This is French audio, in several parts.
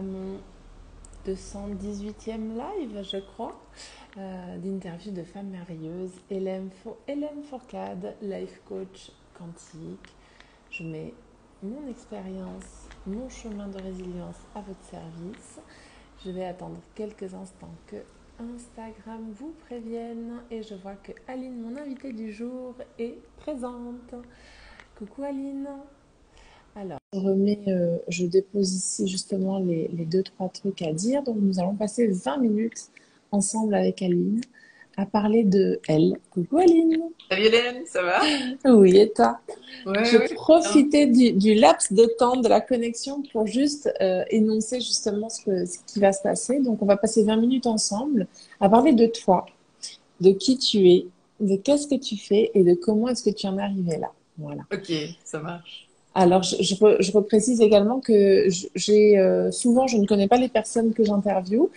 Mon 218e live, je crois, d'interview de femmes merveilleuses. Hélène Fourcade, life coach quantique. Je mets mon expérience, mon chemin de résilience à votre service. Je vais attendre quelques instants que Instagram vous prévienne et je vois que Aline, mon invitée du jour, est présente. Coucou Aline. Alors, je dépose ici justement les deux, trois trucs à dire. Donc, nous allons passer 20 minutes ensemble avec Aline à parler de elle. Coucou Aline. Salut Hélène, ça va? Oui, et toi? Ouais, Je ouais, bien. profitais du laps de temps de la connexion pour juste énoncer justement ce qui va se passer. Donc, on va passer 20 minutes ensemble à parler de toi, de qui tu es, de qu'est-ce que tu fais et de comment est-ce que tu en es arrivé là. Voilà. Ok, ça marche. Alors, je reprécise également que souvent, je ne connais pas les personnes que j'interviewe.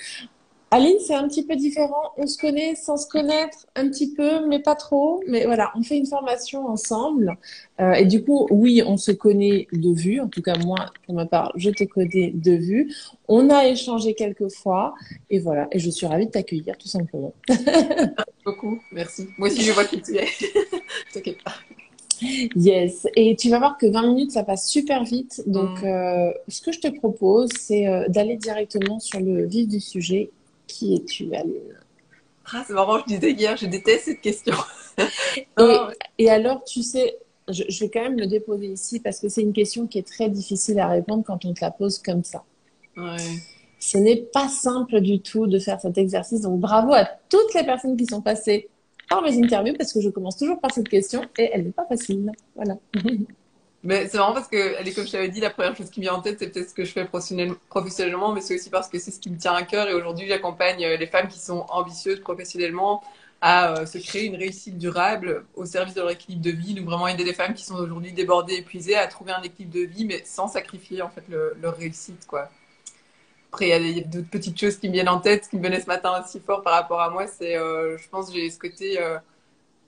Aline, c'est un petit peu différent. On se connaît sans se connaître un petit peu, mais pas trop. Mais voilà, on fait une formation ensemble. Et du coup, oui, on se connaît de vue. En tout cas, moi, pour ma part, je te connais de vue. On a échangé quelques fois. Et voilà. Et je suis ravie de t'accueillir, tout simplement. Beaucoup, merci. Moi aussi, je vois qui tu es. T'inquiète pas. Yes, et tu vas voir que 20 minutes, ça passe super vite. Donc, Hmm. ce que je te propose, c'est d'aller directement sur le vif du sujet. Qui es-tu, Aline? Ah, c'est marrant, je disais hier, je déteste cette question. Non, Et, et alors, tu sais, je vais quand même le déposer ici parce que c'est une question qui est très difficile à répondre quand on te la pose comme ça. ouais. Ce n'est pas simple du tout de faire cet exercice. Donc, bravo à toutes les personnes qui sont passées par mes interviews parce que je commence toujours par cette question et elle n'est pas facile. Voilà. Mais c'est marrant parce que, allez, comme je t'avais dit, la première chose qui me vient en tête, c'est peut-être ce que je fais professionnellement, mais c'est aussi parce que c'est ce qui me tient à cœur. Et aujourd'hui, j'accompagne les femmes qui sont ambitieuses professionnellement à se créer une réussite durable au service de leur équilibre de vie. Donc vraiment aider les femmes qui sont aujourd'hui débordées, épuisées à trouver un équilibre de vie, mais sans sacrifier en fait leur réussite, quoi. Après, il y a d'autres petites choses qui me viennent en tête. Ce qui me venait ce matin aussi fort par rapport à moi, c'est, je pense, que j'ai ce côté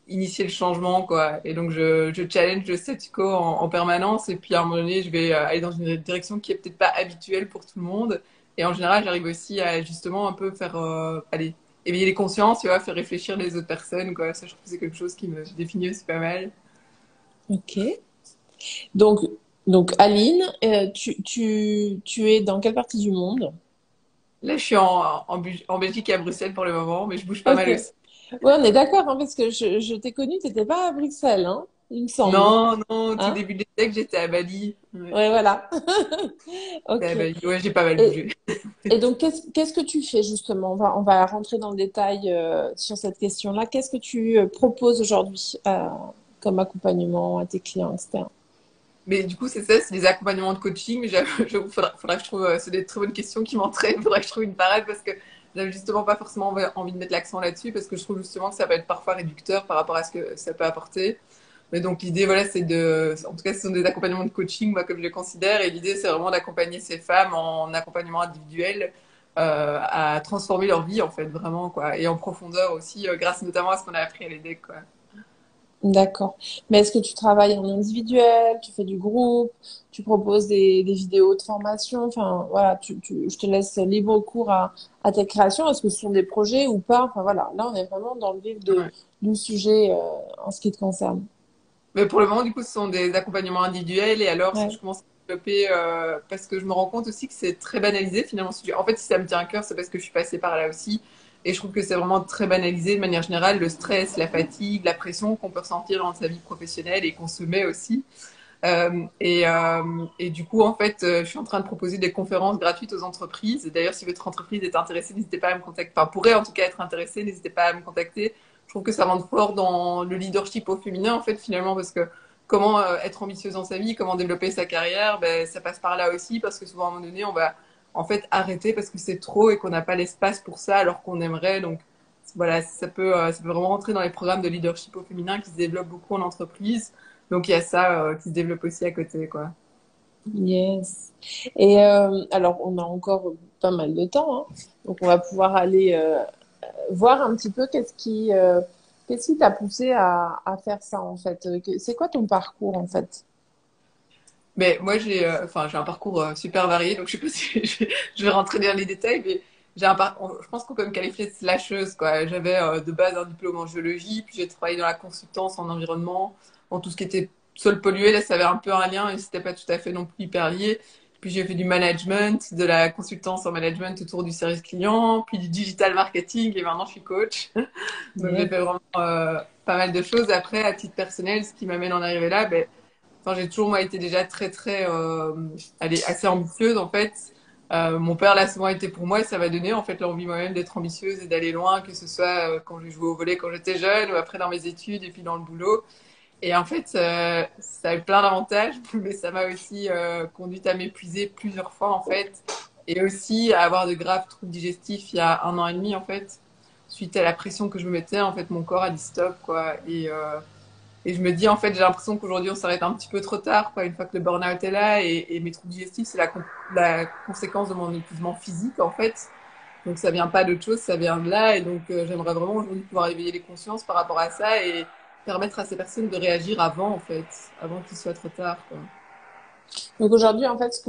initier le changement, quoi. Et donc, je challenge le statu quo en permanence. Et puis, à un moment donné, je vais aller dans une direction qui est peut-être pas habituelle pour tout le monde. Et en général, j'arrive aussi à justement un peu faire, allez, éveiller les consciences, tu vois, faire réfléchir les autres personnes, quoi. Ça, je trouve que c'est quelque chose qui me définit aussi pas mal. Ok. Donc, donc Aline, tu es dans quelle partie du monde? Là, je suis en Belgique et à Bruxelles pour le moment, mais je bouge pas Ok. mal aussi. Ouais, on est d'accord, hein, parce que je t'ai connue, t'étais pas à Bruxelles, hein, il me semble. Non, non, au tout Hein? début de l'été, j'étais à Bali. Ouais, Ouais, voilà. j'étais à Ok. Bali. Ouais, j'ai pas mal Et, bougé. et donc, qu'est-ce que tu fais justement? On va rentrer dans le détail sur cette question-là. Qu'est-ce que tu proposes aujourd'hui comme accompagnement à tes clients, etc. Mais du coup, c'est ça, c'est des accompagnements de coaching. Mais j'avoue, faudra que je trouve, c'est des très bonnes questions qui m'entraînent. Faudra que je trouve une parade parce que j'avais justement pas forcément envie de mettre l'accent là-dessus parce que je trouve justement que ça peut être parfois réducteur par rapport à ce que ça peut apporter. Mais donc, l'idée, voilà, c'est en tout cas, ce sont des accompagnements de coaching, moi, comme je les considère. Et l'idée, c'est vraiment d'accompagner ces femmes en accompagnement individuel, à transformer leur vie, en fait, vraiment, quoi. Et en profondeur aussi, grâce notamment à ce qu'on a appris à l'EDEC, quoi. D'accord. Mais est-ce que tu travailles en individuel, tu fais du groupe, tu proposes des vidéos de formation, enfin voilà, je te laisse libre cours à tes créations. Est-ce que ce sont des projets ou pas? Enfin voilà, là on est vraiment dans le vif Ouais. du sujet en ce qui te concerne. Mais pour le moment, du coup, ce sont des accompagnements individuels. Et alors, ce que Ouais. je commence à développer, parce que je me rends compte aussi que c'est très banalisé finalement. En fait, si ça me tient à cœur, c'est parce que je suis passée par là aussi. Et je trouve que c'est vraiment très banalisé de manière générale, le stress, la fatigue, la pression qu'on peut ressentir dans sa vie professionnelle et qu'on se met aussi. Et du coup, en fait, je suis en train de proposer des conférences gratuites aux entreprises. D'ailleurs, si votre entreprise est intéressée, n'hésitez pas à me contacter. Enfin, pourrait en tout cas être intéressée, n'hésitez pas à me contacter. Je trouve que ça rentre fort dans le leadership au féminin, en fait, finalement, parce que comment être ambitieuse dans sa vie, comment développer sa carrière, ben, ça passe par là aussi, parce que souvent, à un moment donné, on va en fait arrêter parce que c'est trop et qu'on n'a pas l'espace pour ça alors qu'on aimerait. Donc, voilà, ça peut vraiment rentrer dans les programmes de leadership au féminin qui se développent beaucoup en entreprise. Donc il y a ça qui se développe aussi à côté, quoi. Yes. Et alors on a encore pas mal de temps, hein, donc on va pouvoir aller voir un petit peu qu'est-ce qui t'a poussé à faire ça en fait. C'est quoi ton parcours en fait? Mais moi, j'ai un parcours super varié, donc je sais pas si je vais rentrer dans les détails, mais je pense qu'on peut me qualifier de slasheuse, quoi. J'avais de base un diplôme en géologie, puis j'ai travaillé dans la consultance en environnement, en tout ce qui était sol pollué. Là, ça avait un peu un lien, et c'était pas tout à fait non plus hyper lié. Puis j'ai fait du management, de la consultance en management autour du service client, puis du digital marketing, et maintenant je suis coach. Donc j'ai Yes. fait vraiment pas mal de choses. Après, à titre personnel, ce qui m'amène en arriver là, ben, enfin, j'ai toujours moi été déjà très très assez ambitieuse en fait. Mon père l'a souvent été pour moi et ça m'a donné en fait l'envie moi-même d'être ambitieuse et d'aller loin, que ce soit quand je jouais au volley quand j'étais jeune ou après dans mes études et puis dans le boulot. Et en fait, ça a eu plein d'avantages, mais ça m'a aussi conduite à m'épuiser plusieurs fois en fait, et aussi à avoir de graves troubles digestifs il y a 1 an et demi en fait, suite à la pression que je me mettais. En fait, mon corps a dit stop quoi, et je me dis, en fait, j'ai l'impression qu'aujourd'hui, on s'arrête un petit peu trop tard, quoi, une fois que le burn-out est là. Et mes troubles digestifs, c'est la conséquence de mon épuisement physique, en fait. Donc, ça vient pas d'autre chose, ça vient de là. Et donc, j'aimerais vraiment aujourd'hui pouvoir éveiller les consciences par rapport à ça et permettre à ces personnes de réagir avant, en fait, avant qu'il soit trop tard, quoi. Donc aujourd'hui, en fait, ce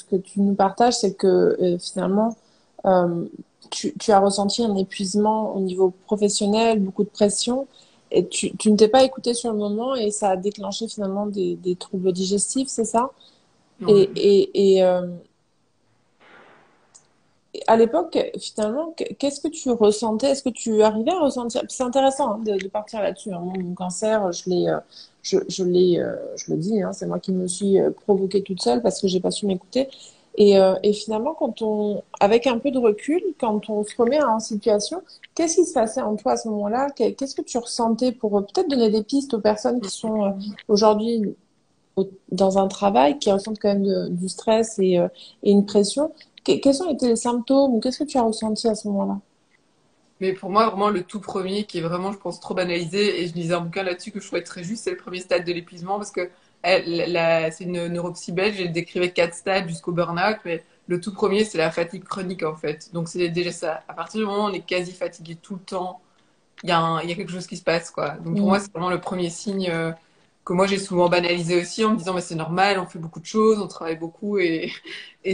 que tu nous partages, c'est que finalement, euh, tu as ressenti un épuisement au niveau professionnel, beaucoup de pression, et tu ne t'es pas écouté sur le moment, et ça a déclenché finalement des troubles digestifs, c'est ça? Ouais. Et à l'époque, finalement, qu'est-ce que tu ressentais? Est-ce que tu arrivais à ressentir? C'est intéressant hein, de partir là-dessus, hein. Moi, mon cancer, je le dis, hein, c'est moi qui me suis provoquée toute seule parce que j'ai pas su m'écouter. Et finalement, avec un peu de recul, quand on se remet en situation, qu'est-ce qui se passait en toi à ce moment-là? Qu'est-ce que tu ressentais pour peut-être donner des pistes aux personnes qui sont aujourd'hui dans un travail, qui ressentent quand même du stress et une pression? Quels ont été les symptômes ou qu'est-ce que tu as ressenti à ce moment-là? Mais pour moi, vraiment, le tout premier qui est vraiment, je pense, trop banalisé, et je lisais un bouquin là-dessus que je trouvais très juste, c'est le premier stade de l'épuisement, parce que c'est une neuropsy belge, elle décrivait 4 stades jusqu'au burn-out, mais le tout premier, c'est la fatigue chronique, en fait. Donc, c'est déjà ça. À partir du moment où on est quasi fatigué tout le temps, il y a quelque chose qui se passe, quoi. Donc, pour moi, Mm. c'est vraiment le premier signe que moi, j'ai souvent banalisé aussi en me disant, mais c'est normal, on fait beaucoup de choses, on travaille beaucoup, et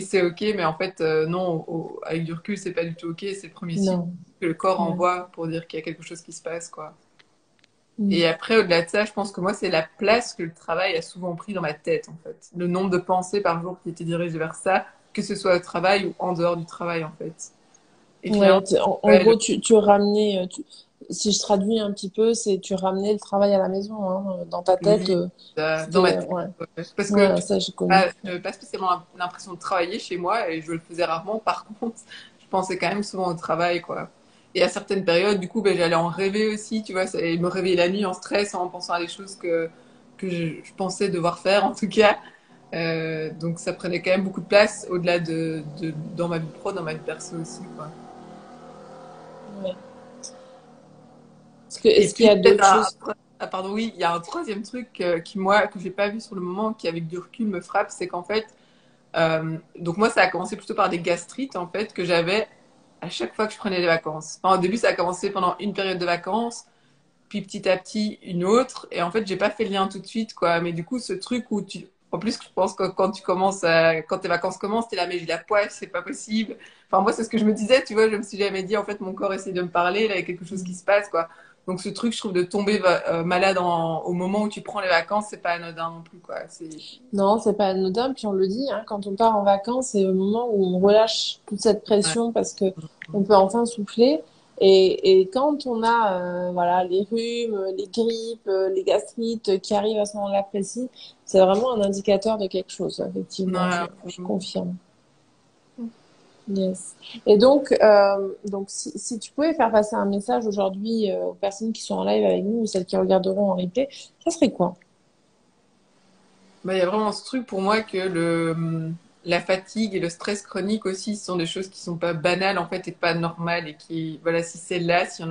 c'est OK. Mais en fait, non, avec du recul, c'est pas du tout OK. C'est le premier signe Non. que le corps Ouais. envoie pour dire qu'il y a quelque chose qui se passe, quoi. Mm. Et après, au-delà de ça, je pense que moi, c'est la place que le travail a souvent pris dans ma tête, en fait. Le nombre de pensées par jour qui étaient dirigées vers ça, que ce soit au travail ou en dehors du travail, en fait. Et Ouais, finalement, en ouais, gros, tu ramenais, si je traduis un petit peu, c'est tu ramenais le travail à la maison, hein, dans ta tête, oui, dans ma tête. ouais, Ouais. Parce que ouais, ça j'ai connu. je n'avais pas spécialement l'impression de travailler chez moi et je le faisais rarement. Par contre, je pensais quand même souvent au travail, quoi. Et à certaines périodes, du coup, ben, j'allais en rêver aussi, tu vois, et me réveiller la nuit en stress en pensant à des choses que je pensais devoir faire, en tout cas. Donc ça prenait quand même beaucoup de place au-delà dans ma vie pro, dans ma vie perso aussi, quoi. Ouais. Et Est-ce qu'il y puis a peut-être d'autres choses? pardon, oui, il y a un troisième truc qui moi que j'ai pas vu sur le moment, qui avec du recul me frappe, c'est qu'en fait, donc moi ça a commencé plutôt par des gastrites en fait que j'avais à chaque fois que je prenais des vacances. Enfin, au début ça a commencé pendant une période de vacances, puis petit à petit une autre, et en fait j'ai pas fait le lien tout de suite quoi. Mais du coup ce truc où en plus je pense que quand tes vacances commencent, t'es là mais j'ai la poisse, c'est pas possible. Enfin moi c'est ce que je me disais, tu vois, je me suis jamais dit en fait mon corps essaie de me parler, là il y a quelque chose qui se passe quoi. Donc ce truc je trouve de tomber malade au moment où tu prends les vacances, c'est pas anodin non plus quoi. C'est Non, c'est pas anodin. Puis on le dit, hein, quand on part en vacances, c'est le moment où on relâche toute cette ouais. pression parce que on peut enfin souffler. Et quand on a voilà les rhumes, les grippes, les gastrites qui arrivent à ce moment-là précis, c'est vraiment un indicateur de quelque chose. Effectivement, Ouais, je confirme. Yes. Et donc si tu pouvais faire passer un message aujourd'hui aux personnes qui sont en live avec nous ou celles qui regarderont en replay, ça serait quoi? bah, il y a vraiment ce truc pour moi que la fatigue et le stress chronique aussi sont des choses qui sont pas banales en fait et pas normales et qui, voilà, si c'est là, si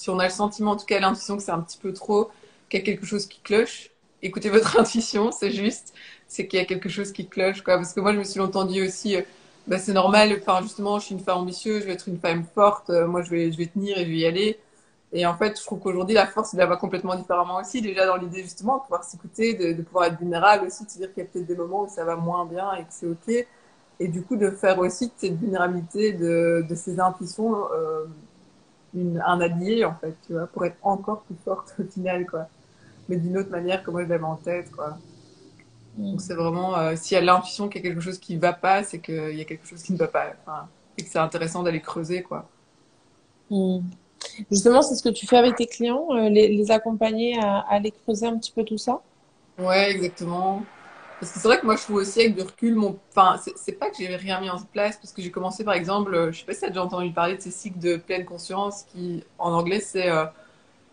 on a le sentiment, en tout cas l'intuition que c'est un petit peu trop, qu'il y a quelque chose qui cloche, écoutez votre intuition, c'est juste, c'est qu'il y a quelque chose qui cloche, quoi. Parce que moi, je me suis longtemps dit aussi, bah, c'est normal, enfin, justement, je suis une femme ambitieuse, je vais être une femme forte, moi, je vais tenir et je vais y aller. Et en fait, je trouve qu'aujourd'hui, la force, je la vois complètement différemment aussi. Déjà, dans l'idée, justement, de pouvoir s'écouter, de pouvoir être vulnérable aussi, de se dire qu'il y a peut-être des moments où ça va moins bien et que c'est OK. Et du coup, de faire aussi de cette vulnérabilité, de ces intuitions, un allié, en fait, tu vois, pour être encore plus forte au final, quoi. Mais d'une autre manière que moi, je l'avais en tête, quoi. Donc, Mm. c'est vraiment, s'il y a l'intuition qu'il y a quelque chose qui ne va pas, c'est qu'il y a quelque chose qui ne va pas. Enfin, et que c'est intéressant d'aller creuser, quoi. Mm. Justement, c'est ce que tu fais avec tes clients, les accompagner à aller creuser un petit peu tout ça? Ouais, exactement. Parce que c'est vrai que moi, je trouve aussi avec du recul, enfin, c'est pas que j'ai rien mis en place, parce que j'ai commencé, par exemple, je sais pas si tu as déjà entendu parler de ces cycles de pleine conscience qui, en anglais, c'est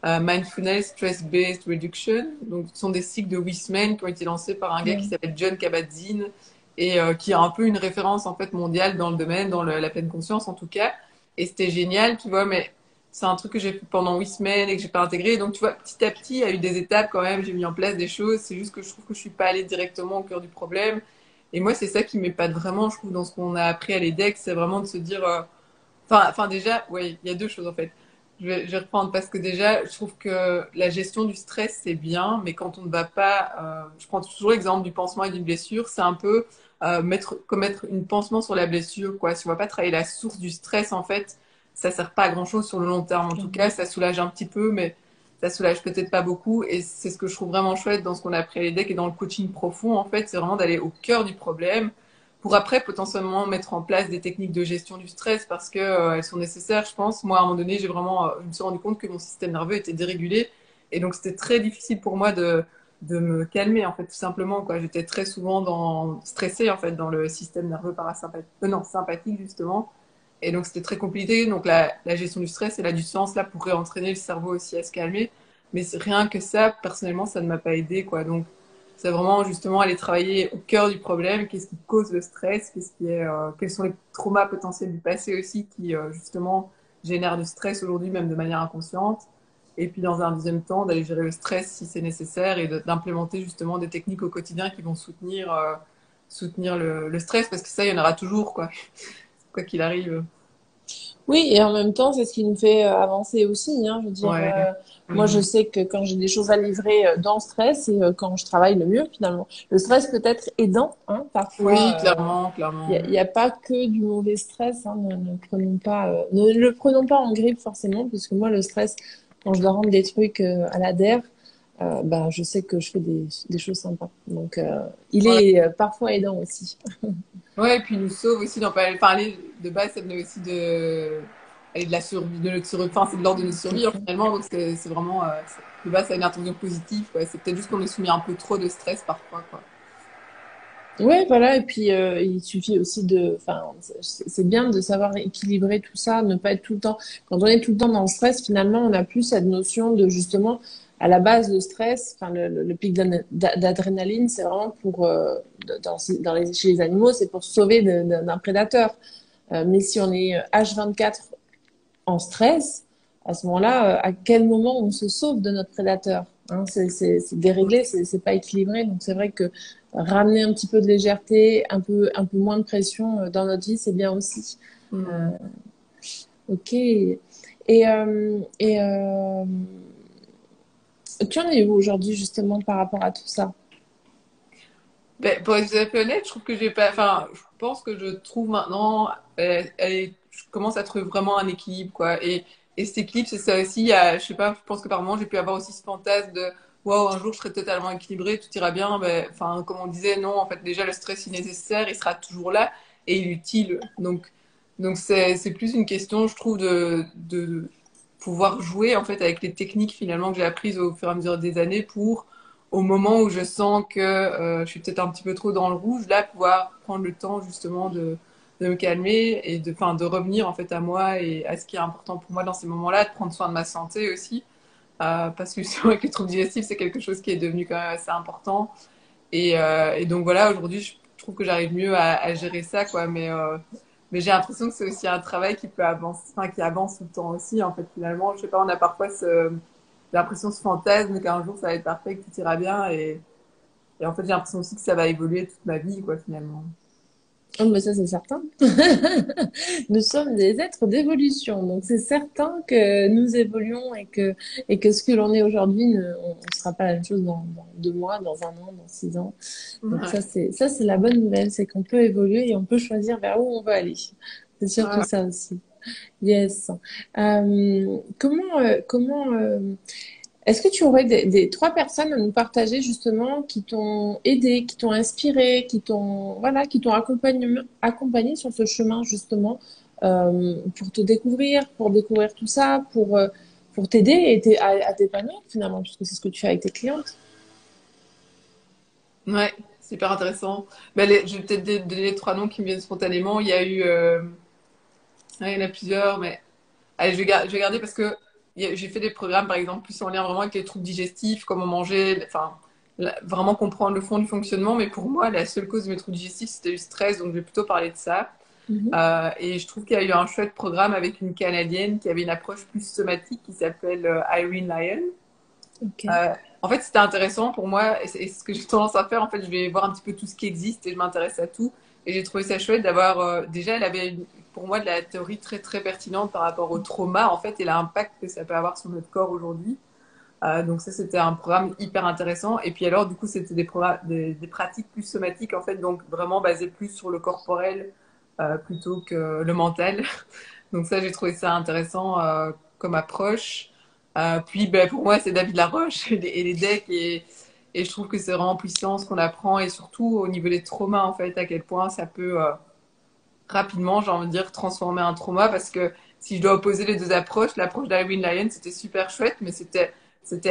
Mindfulness Stress-Based Reduction. Donc, ce sont des cycles de 8 semaines qui ont été lancés par un gars qui Mm. s'appelle John Kabat-Zinn et qui est un peu une référence, en fait, mondiale dans le domaine, dans la pleine conscience, en tout cas. Et c'était génial, tu vois, mais c'est un truc que j'ai fait pendant 8 semaines et que j'ai pas intégré. Donc, tu vois, petit à petit, il y a eu des étapes quand même. J'ai mis en place des choses. C'est juste que je trouve que je suis pas allée directement au cœur du problème. Et moi, c'est ça qui m'épate vraiment, je trouve, dans ce qu'on a appris à l'EDEC, c'est vraiment de se dire, enfin, déjà, oui, il y a deux choses en fait. Je vais reprendre parce que déjà, je trouve que la gestion du stress, c'est bien, mais quand on ne va pas, je prends toujours l'exemple du pansement et d'une blessure, c'est un peu commettre une pansement sur la blessure, quoi. Si on va pas travailler la source du stress, en fait, ça sert pas à grand-chose sur le long terme. En tout cas, Clairement. ça soulage un petit peu, mais ça soulage peut-être pas beaucoup. Et c'est ce que je trouve vraiment chouette dans ce qu'on a appris à l'EDEC et dans le coaching profond, en fait, c'est vraiment d'aller au cœur du problème pour après potentiellement mettre en place des techniques de gestion du stress parce que elles sont nécessaires, je pense. Moi, à un moment donné, je me suis rendu compte que mon système nerveux était dérégulé et donc c'était très difficile pour moi de me calmer en fait, tout simplement quoi. J'étais très souvent stressée en fait dans le système nerveux parasympathique, non sympathique justement. Et donc c'était très compliqué. Donc la gestion du stress, elle a du sens là pour réentraîner le cerveau aussi à se calmer. Mais rien que ça, personnellement, ça ne m'a pas aidé quoi. Donc c'est vraiment justement aller travailler au cœur du problème. Qu'est-ce qui cause le stress? Quels sont les traumas potentiels du passé aussi qui justement génèrent du stress aujourd'hui, même de manière inconsciente. Et puis dans un deuxième temps, d'aller gérer le stress si c'est nécessaire et d'implémenter justement des techniques au quotidien qui vont soutenir le stress parce que ça, il y en aura toujours quoi qu'il arrive. Oui, et en même temps, c'est ce qui nous fait avancer aussi, hein. Je veux dire, Ouais. moi, je Mhm. sais que quand j'ai des choses à livrer dans le stress, c'est quand je travaille le mieux, finalement. Le stress peut être aidant, hein, Oui, parfois. clairement, Il clairement. n'y a pas que du mauvais stress, hein. Ne prenons pas, ne le prenons pas en grippe forcément, parce que moi, le stress, quand je dois rendre des trucs à la DER, ben, je sais que je fais des choses sympas. Donc, il Ouais. est parfois aidant aussi. Ouais, et puis il nous sauve aussi dans pas parler de base, ça venait aussi de la survie, de notre survie, enfin c'est de l'ordre de notre C'est survie hein, ça. finalement, donc c'est vraiment de base ça a une intention positive, quoi. C'est peut-être juste qu'on est soumis à un peu trop de stress parfois, quoi. Ouais, voilà. Et puis, il suffit aussi enfin, c'est bien de savoir équilibrer tout ça, ne pas être tout le temps. Quand on est tout le temps dans le stress, finalement, on n'a plus cette notion de justement, à la base, le stress, enfin, le pic d'adrénaline, c'est vraiment pour, chez les animaux, c'est pour se sauver d'un prédateur. Mais si on est H24 en stress, à ce moment-là, à quel moment on se sauve de notre prédateur? Hein, c'est déréglé, c'est pas équilibré. Donc c'est vrai que ramener un petit peu de légèreté, un peu moins de pression dans notre vie, c'est bien aussi. Euh, Hmm. ok. Tu en es où aujourd'hui justement par rapport à tout ça? Ben, pour être tout à fait honnête, je trouve que j'ai pas, enfin, je pense que je trouve maintenant, je commence à trouver vraiment un équilibre, quoi. Et cet équilibre, c'est ça aussi. Je sais pas, je pense que par moment, j'ai pu avoir aussi ce fantasme de, waouh, un jour, je serai totalement équilibré, tout ira bien. Ben, enfin, comme on disait, non, en fait, déjà, le stress est nécessaire, il sera toujours là et il est utile. Donc c'est plus une question, je trouve, de pouvoir jouer, en fait, avec les techniques, finalement, que j'ai apprises au fur et à mesure des années pour au moment où je sens que je suis peut-être un petit peu trop dans le rouge, là, pouvoir prendre le temps justement de me calmer et enfin, de revenir en fait à moi et à ce qui est important pour moi dans ces moments-là, de prendre soin de ma santé aussi, parce que c'est vrai que les troubles digestifs, c'est quelque chose qui est devenu quand même assez important. Et donc voilà, aujourd'hui, je trouve que j'arrive mieux à gérer ça, quoi. Mais j'ai l'impression que c'est aussi un travail qui peut avancer, enfin, qui avance tout le temps aussi, en fait, finalement. Je sais pas, on a parfois j'ai l'impression, ce fantasme qu'un jour ça va être parfait, que tout ira bien. Et en fait, j'ai l'impression aussi que ça va évoluer toute ma vie, quoi, finalement. Oh, mais ça, c'est certain. Nous sommes des êtres d'évolution, donc c'est certain que nous évoluons et que ce que l'on est aujourd'hui, on ne sera pas la même chose dans 2 mois, dans un an, dans 6 ans. Donc Ouais. ça, c'est la bonne nouvelle, c'est qu'on peut évoluer et on peut choisir vers où on veut aller. C'est surtout Ouais. ça aussi. Yes. Est-ce que tu aurais des 3 personnes à nous partager justement qui t'ont aidé, qui t'ont inspiré, voilà, qui t'ont accompagné sur ce chemin justement pour te découvrir, pour découvrir tout ça, pour t'aider à t'épanouir finalement, puisque c'est ce que tu fais avec tes clientes. Ouais, c'est hyper intéressant. Ben, je vais peut-être donner les 3 noms qui me viennent spontanément. Il y a eu, ouais, il y en a plusieurs, mais allez, je vais garder parce que j'ai fait des programmes, par exemple, plus en lien vraiment avec les troubles digestifs, comment manger, enfin, vraiment comprendre le fond du fonctionnement. Mais pour moi, la seule cause de mes troubles digestifs, c'était le stress, donc je vais plutôt parler de ça. Mhm. Et je trouve qu'il y a eu un chouette programme avec une Canadienne qui avait une approche plus somatique qui s'appelle Irene Lyon. Ok. En fait, c'était intéressant pour moi, et ce que j'ai tendance à faire, en fait, je vais voir un petit peu tout ce qui existe et je m'intéresse à tout. Et j'ai trouvé ça chouette d'avoir, déjà, elle avait pour moi de la théorie très très pertinente par rapport au trauma, en fait, et l'impact que ça peut avoir sur notre corps aujourd'hui. Donc ça, c'était un programme hyper intéressant. Et puis alors, du coup, c'était des pratiques plus somatiques, en fait, donc vraiment basées plus sur le corporel plutôt que le mental. Donc ça, j'ai trouvé ça intéressant comme approche. Puis ben, pour moi, c'est David Laroche et les decks. Et je trouve que c'est vraiment puissant ce qu'on apprend. Et surtout au niveau des traumas, en fait, à quel point ça peut rapidement, j'ai envie de dire, transformer un trauma. Parce que si je dois opposer les deux approches, l'approche d'Irwin Lyon, c'était super chouette, mais c'était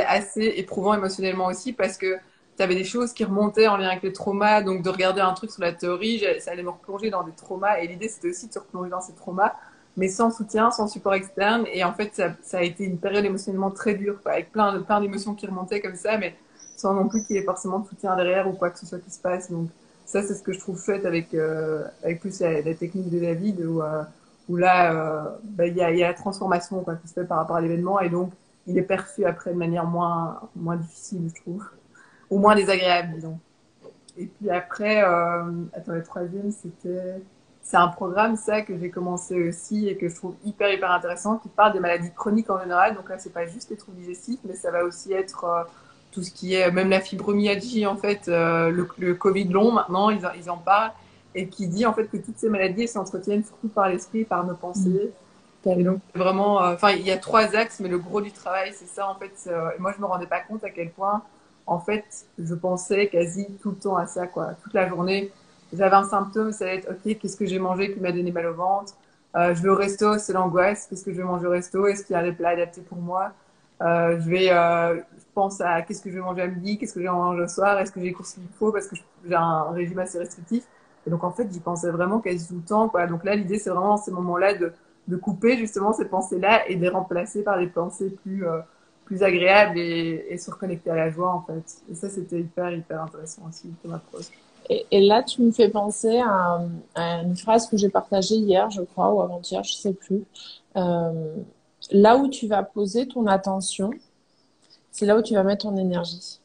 assez éprouvant émotionnellement aussi parce que tu avais des choses qui remontaient en lien avec les traumas. Donc de regarder un truc sur la théorie, ça allait me replonger dans des traumas. Et l'idée, c'était aussi de se replonger dans ces traumas mais sans soutien, sans support externe. Et en fait, ça a été une période émotionnellement très dure, quoi, avec plein d'émotions qui remontaient comme ça, mais sans non plus qu'il y ait forcément de soutien derrière ou quoi que ce soit qui se passe. Donc ça, c'est ce que je trouve chouette avec plus la technique de David, où là, bah, il y a la transformation quoi, qui se fait par rapport à l'événement, et donc il est perçu après de manière moins difficile, je trouve, ou moins désagréable, disons. Et puis après, attends, le troisième, c'est un programme, ça, que j'ai commencé aussi et que je trouve hyper intéressant, qui parle des maladies chroniques en général. Donc là, c'est pas juste les troubles digestifs, mais ça va aussi être tout ce qui est, même la fibromyalgie, en fait, le Covid long, maintenant, ils en parlent, et qui dit, en fait, que toutes ces maladies, elles s'entretiennent surtout par l'esprit, par nos Mm. pensées. Et donc, Tellement. vraiment, enfin, il y a 3 axes, mais le gros du travail, c'est ça, en fait. Et moi, je me rendais pas compte à quel point, en fait, je pensais quasi tout le temps à ça, quoi. Toute la journée, j'avais un symptôme, ça allait être, OK, qu'est-ce que j'ai mangé qui m'a donné mal au ventre? Je vais au resto, c'est l'angoisse. Qu'est-ce que je vais manger au resto? Est-ce qu'il y a des plats adaptés pour moi? Je pense à qu'est-ce que je vais manger à midi? Qu'est-ce que je vais manger au soir? Est-ce que j'ai les courses qu'il faut? Parce que j'ai un régime assez restrictif. Et donc, en fait, j'y pensais vraiment quasi tout le temps, quoi. Donc là, l'idée, c'est vraiment, ces moments-là, de couper justement ces pensées-là et de les remplacer par des pensées plus agréables et se reconnecter à la joie en fait. Et ça, c'était hyper intéressant aussi comme approche. Et là, tu me fais penser à une phrase que j'ai partagée hier, je crois, ou avant-hier, je sais plus. Euh, Là où tu vas poser ton attention, c'est là où tu vas mettre ton énergie.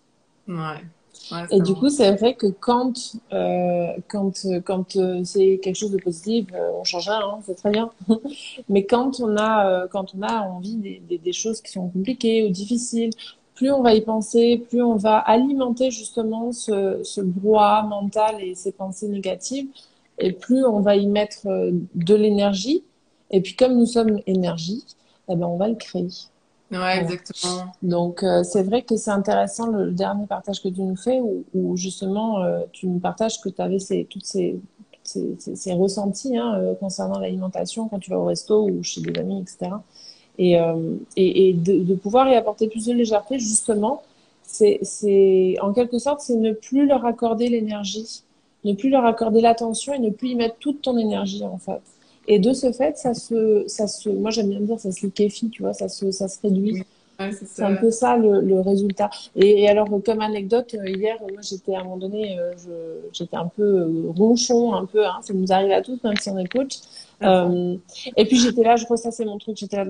Ouais, ouais, c'est Et du tellement. coup, c'est vrai que quand c'est quelque chose de positif, on change rien, hein, c'est très bien. Mais quand on a envie des choses qui sont compliquées ou difficiles, plus on va y penser, plus on va alimenter justement ce brouhaha mental et ces pensées négatives, et plus on va y mettre de l'énergie. Et puis comme nous sommes énergie, eh ben on va le créer. Ouais, Voilà. exactement. Donc, c'est vrai que c'est intéressant le dernier partage que tu nous fais où justement tu nous partages que tu avais ces ressentis hein, concernant l'alimentation quand tu vas au resto ou chez des amis, etc. Et de pouvoir y apporter plus de légèreté, justement, en quelque sorte, c'est ne plus leur accorder l'énergie, ne plus leur accorder l'attention et ne plus y mettre toute ton énergie, en fait. Et de ce fait, moi j'aime bien dire, ça se liquéfie, tu vois, ça se réduit. Oui, ouais, c'est C'est un ça. peu ça le résultat. Et alors, comme anecdote, hier, moi j'étais à un moment donné, j'étais un peu ronchon, un peu, hein, ça nous arrive à tous, même si on est coach. À fond. Euh, et puis j'étais là, je ressassais mon truc, j'étais là.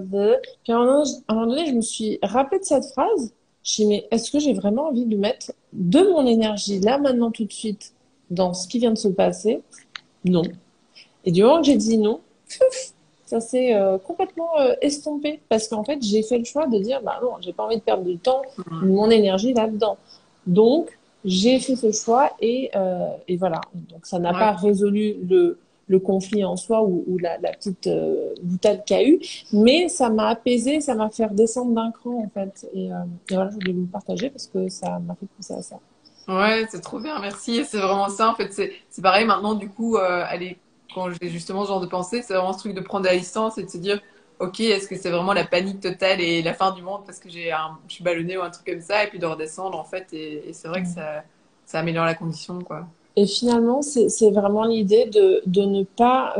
Puis à un moment donné, je me suis rappelé de cette phrase. Je me suis dit, mais est-ce que j'ai vraiment envie de mettre de mon énergie là, maintenant, tout de suite, dans ce qui vient de se passer? non. Et du moment que j'ai dit non, ça s'est complètement estompé parce qu'en fait, j'ai fait le choix de dire, bah non, j'ai pas envie de perdre du temps, mon énergie là-dedans. Donc, j'ai fait ce choix et voilà. Donc, ça n'a Ouais. pas résolu le conflit en soi ou la petite boutade qu'il y a eu, mais ça m'a apaisé, ça m'a fait redescendre d'un cran en fait. Et voilà, je voulais vous le partager parce que ça m'a fait penser à ça. Ouais, c'est trop bien, merci. Et c'est vraiment ça, en fait. C'est pareil maintenant, du coup, quand j'ai justement ce genre de pensée, c'est vraiment ce truc de prendre de la distance et de se dire, ok, est-ce que c'est vraiment la panique totale et la fin du monde parce que je suis ballonnée ou un truc comme ça, et puis de redescendre, en fait. Et c'est vrai que ça améliore la condition, quoi. Et finalement, c'est vraiment l'idée de ne pas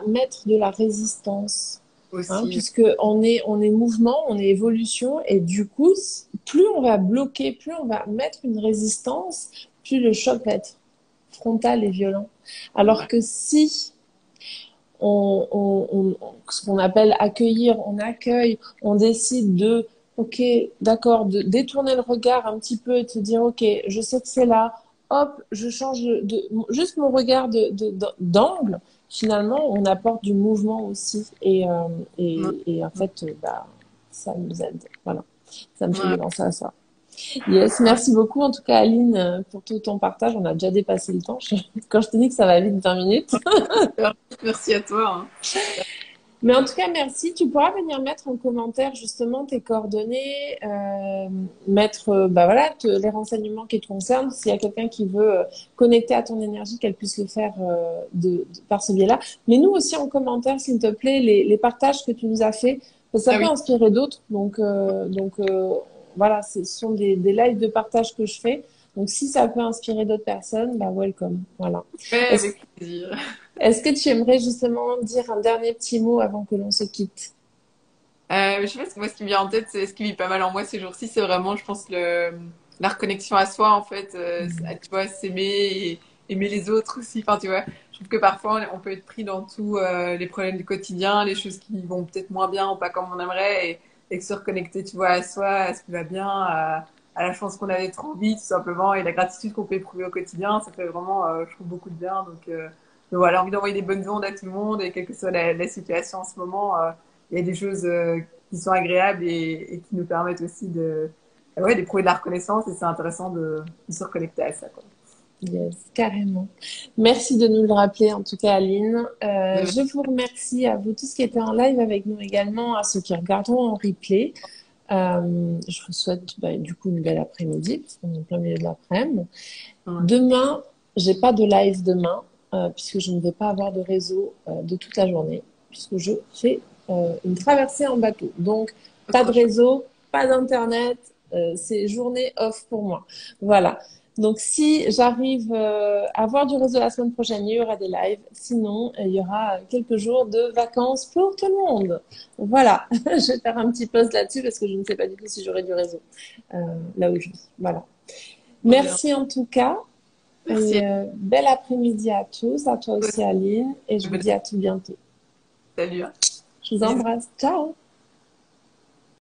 mettre de la résistance, hein, Aussi. puisque on est mouvement, on est évolution, et du coup, plus on va bloquer, plus on va mettre une résistance, plus le choc va être frontal et violent. Alors Ouais. que si ce qu'on appelle accueillir, on accueille, on décide de, ok, d'accord, de détourner le regard un petit peu et de se dire, ok, je sais que c'est là, hop, je change juste mon regard d'angle. Finalement, on apporte du mouvement aussi Ouais. et en fait, bah, ça nous aide. Voilà, ça me Ouais. faisait penser à ça. Yes, Ouais. merci beaucoup en tout cas Aline pour tout ton partage. On a déjà dépassé le temps. Quand je te dis que ça va vite 20 minutes. Super. Merci à toi, hein. Mais en tout cas, merci. Tu pourras venir mettre en commentaire justement tes coordonnées, mettre bah voilà, les renseignements qui te concernent. S'il y a quelqu'un qui veut connecter à ton énergie, qu'elle puisse le faire par ce biais-là. Mais nous aussi en commentaire, s'il te plaît, les partages que tu nous as faits, parce que ça Ah peut oui. inspirer d'autres. Voilà, ce sont des lives de partage que je fais. Donc si ça peut inspirer d'autres personnes, bah welcome. Voilà. Ouais, Est-ce avec plaisir. est-ce que tu aimerais justement dire un dernier petit mot avant que l'on se quitte? Je sais pas, moi, ce qui me vient en tête, c'est ce qui vit pas mal en moi ces jours-ci, c'est vraiment, je pense, la reconnexion à soi, en fait, tu vois, s'aimer et aimer les autres aussi. Enfin, tu vois, je trouve que parfois, on peut être pris dans tous les problèmes du quotidien, les choses qui vont peut-être moins bien ou pas comme on aimerait, et que se reconnecter, tu vois, à soi, à ce qui va bien, à la chance qu'on a d'être en vie, tout simplement, et la gratitude qu'on peut éprouver au quotidien, ça fait vraiment, je trouve, beaucoup de bien. Donc voilà, envie d'envoyer des bonnes ondes à tout le monde, et quelle que soit la situation en ce moment. Il y a des choses qui sont agréables et qui nous permettent aussi ouais, d'éprouver de la reconnaissance, et c'est intéressant de se reconnecter à ça, quoi. Yes, carrément. Merci de nous le rappeler, en tout cas, Aline. Mais Je vous remercie à vous tous qui étaient en live avec nous également, à ceux qui regarderont en replay. Je vous souhaite du coup une belle après-midi, parce qu'on est en plein milieu de l'après-midi. ouais. Demain, j'ai pas de live demain, puisque je ne vais pas avoir de réseau de toute la journée, puisque je fais une traversée en bateau. Donc, Pas pas de trop chaud. réseau, pas d'internet, c'est journée off pour moi. Voilà. Donc, si j'arrive à avoir du réseau la semaine prochaine, il y aura des lives. Sinon, il y aura quelques jours de vacances pour tout le monde. Voilà. Je vais faire un petit post là-dessus parce que je ne sais pas du tout si j'aurai du réseau là où je vis. Voilà. Trop bien. Merci en tout cas. Merci à Et bel après-midi à tous, à toi toi aussi aussi. Aline, et je vous dis à tout bientôt. Salut, hein. Je vous Bisous. embrasse. Ciao!